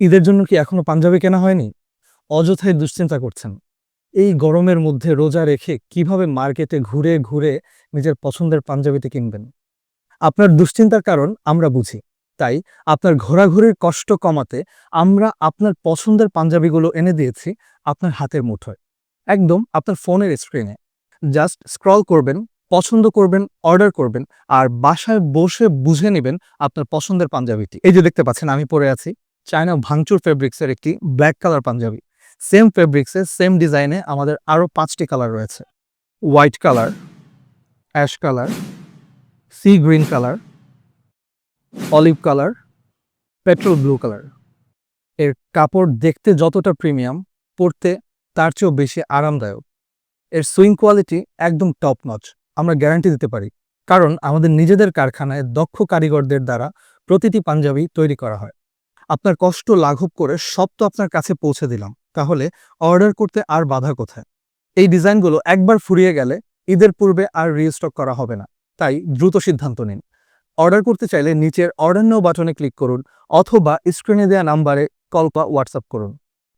ঈদের জন্য কি এখনো পাঞ্জাবি কেনা হয়নি? অযথাই দুশ্চিন্তা করছেন। এই গরমের মধ্যে রোজা রেখে কিভাবে মার্কেটে ঘুরে, ঘুরে নিজের পছন্দের পাঞ্জাবিটি কিনবেন? আপনার দুশ্চিন্তার কারণ আমরা বুঝি। তাই আপনার ঘোরাঘুরির কষ্ট কমাতে আমরা আপনার পছন্দের পাঞ্জাবিগুলো এনে দিয়েছি আপনার হাতের মুঠোয়। একদম আপনার ফোনের স্ক্রিনে। জাস্ট স্ক্রল করবেন, পছন্দ করবেন, অর্ডার করবেন আর বাসায় বসে বুঝে নিবেন আপনার পছন্দের পাঞ্জাবিটি। এই যে দেখতে পাচ্ছেন আমি পরে আছি চায়না ভাঙচুর ফেব্রিক্সের একটি ব্ল্যাক কালার পাঞ্জাবি। সেম ফেব্রিক্সে সেম ডিজাইনে আমাদের আরও ৫টি কালার রয়েছে। White colour, ash colour, sea green colour, olive colour, petrol blue colour. এর কাপড় দেখতে যতটা প্রিমিয়াম, পরতে তার চেয়েও বেশি আরামদায়ক। এর সুইং কোয়ালিটি একদম টপ নচ। আমরা গ্যারান্টি দিতে পারি, কারণ আমাদের নিজেদের কারখানায় দক্ষ কারিগরদের দ্বারা প্রতিটি পাঞ্জাবি তৈরি করা হয়। আপনার কষ্ট লাঘব করে সব তো আপনার কাছে পৌঁছে দিলাম, তাহলে অর্ডার করতে আর বাধা কোথায়? এই ডিজাইনগুলো একবার ফুরিয়ে গেলে ঈদের পূর্বে আর রিস্টক করা হবে না। তাই দ্রুত সিদ্ধান্ত নিন। অর্ডার করতে চাইলে নিচের অর্ডার নাও বাটনে ক্লিক করুন অথবা স্ক্রিনে দেওয়া নাম্বারে কল বা হোয়াটসঅ্যাপ করুন।